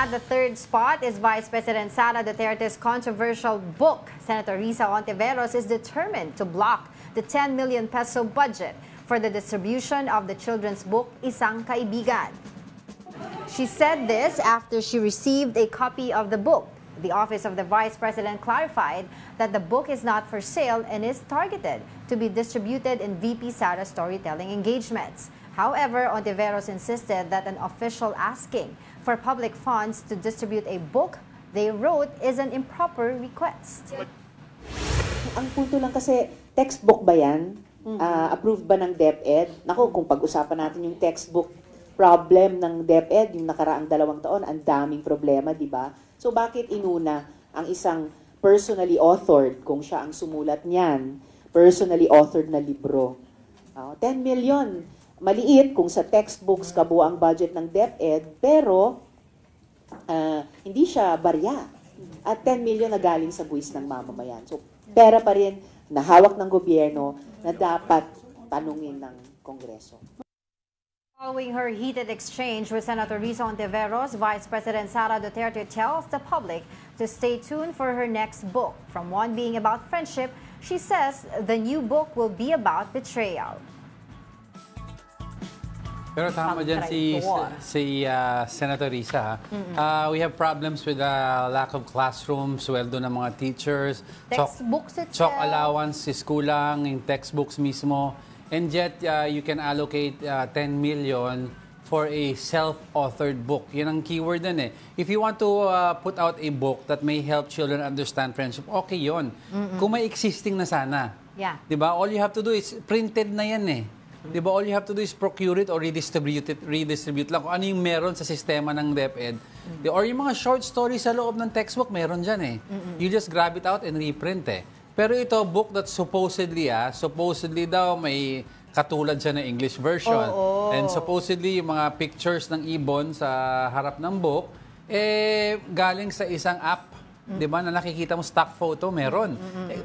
At the third spot is Vice President Sara Duterte's controversial book. Senator Risa Hontiveros is determined to block the 10 million peso budget for the distribution of the children's book, Isang Kaibigan. She said this after she received a copy of the book. The Office of the Vice President clarified that the book is not for sale and is targeted to be distributed in VP Sara's storytelling engagements. However, Hontiveros insisted that an official asking for public funds to distribute a book they wrote is an improper request. Ang punto lang kasi, textbook ba yan? Approved ba ng DepEd? Naku, kung pag-usapan natin yung textbook problem ng DepEd, yung nakaraang 2 taon, ang daming problema, di ba? So bakit inuna ang isang personally authored, kung siya ang sumulat niyan, personally authored na libro? 10 million. Maliit kung sa textbooks kabuo ang budget ng DepEd, pero hindi siya barya. At 10 million na galing sa buwis ng mamamayan. So pera pa rin na hawak ng gobyerno na dapat tanungin ng Kongreso. Following her heated exchange with Senator Risa Hontiveros, Vice President Sara Duterte tells the public to stay tuned for her next book. From one being about friendship, she says the new book will be about betrayal. Pero tama dyan si Senator Risa. We have problems with the lack of classrooms, sweldo ng mga teachers, textbooks chalk allowance is kulang, yung textbooks mismo. And yet, you can allocate 10 million for a self-authored book. Yan ang keyword din eh. If you want to put out a book that may help children understand friendship, okay yon. Kung may existing na sana. Yeah. Diba? All you have to do is printed na yan eh. Diba? All you have to do is procure it or redistribute lang. Kung ano yung meron sa sistema ng DepEd. Or yung mga short stories sa loob ng textbook, meron dyan eh. You just grab it out and reprint eh. Pero ito, book that supposedly daw may katulad siya ng English version. And supposedly, yung mga pictures ng ibon sa harap ng book, galing sa isang app, di ba, na nakikita mo stock photo, meron.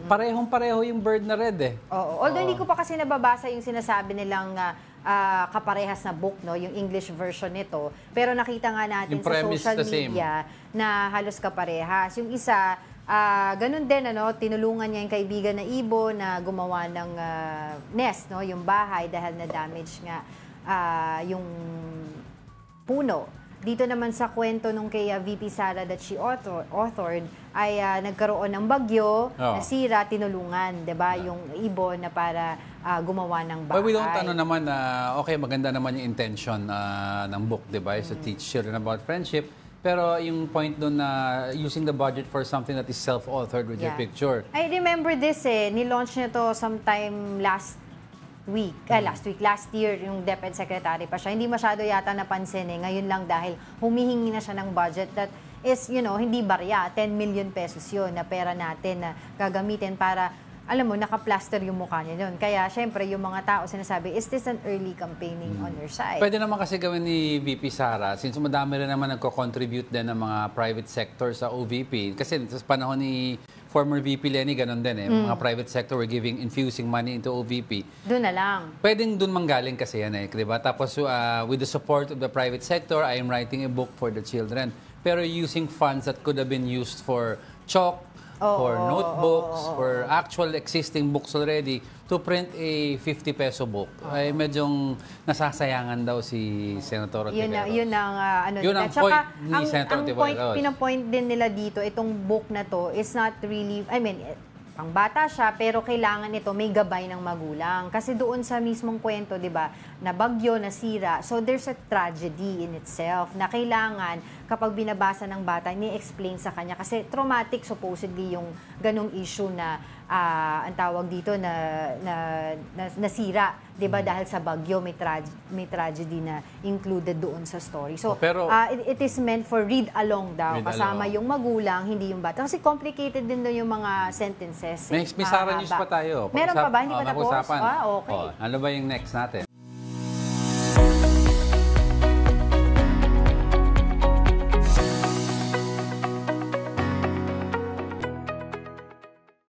Parehong-pareho yung bird na red eh. Although hindi ko pa kasi nababasa yung sinasabi nilang kaparehas na book, no, yung English version nito. Pero nakita nga natin yung sa social media na halos kaparehas. Yung isa, ganun din, tinulungan niya yung kaibigan na ibon na gumawa ng nest, no, yung bahay dahil na-damage nga yung puno. Dito naman sa kwento nung kay VP Sara that she authored ay nagkaroon ng bagyo, nasira, tinulungan, 'di ba, yung ibon na para gumawa ng bahay. But we don't naman na okay, maganda naman yung intention ng book, 'di ba, is to teach children about friendship. Pero yung point doon na using the budget for something that is self-authored with your picture. I remember this nilaunch niya to sometime last year, yung DepEd secretary pa siya. Hindi masyado yata napansin Ngayon lang dahil humihingi na siya ng budget that is, hindi barya. 10 million pesos yun na pera natin na gagamitin para, alam mo, naka-plaster yung mukha niya yun. Kaya, syempre, yung mga tao sinasabi, is this an early campaigning on your side? Pwede naman kasi gawin ni VP Sara, since madami rin naman nagko-contribute din ng mga private sector sa OVP. Kasi sa panahon ni former VP Lenny, ganun din Mga private sector were infusing money into OVP. Doon na lang. Pwedeng doon manggaling kasi yan diba? Tapos with the support of the private sector, I am writing a book for the children. Pero using funds that could have been used for chalk, for notebooks, for actual existing books already, to print a 50 peso book. Ay medyong nasasayangan daw si Senator Hontiveros. Yun ang point ni Senator Hontiveros. Pinapoint din nila dito, itong book na to is not really, pangbata siya, pero kailangan ito may gabay ng magulang. Kasi doon sa mismong kwento, di ba, na bagyo, nasira. So there's a tragedy in itself na kailangan kapag binabasa ng bata, ni-explain sa kanya. Kasi traumatic supposedly yung ganong issue na ang tawag dito na nasira, 'di ba, dahil sa bagyo, may tragedy na included doon sa story. So it is meant for read along daw, kasama yung magulang, hindi yung bata. Kasi complicated din doon yung mga sentences. May Sara News pa tayo. Meron pa ba? Hindi pa tapos? Okay. Ano ba yung next natin?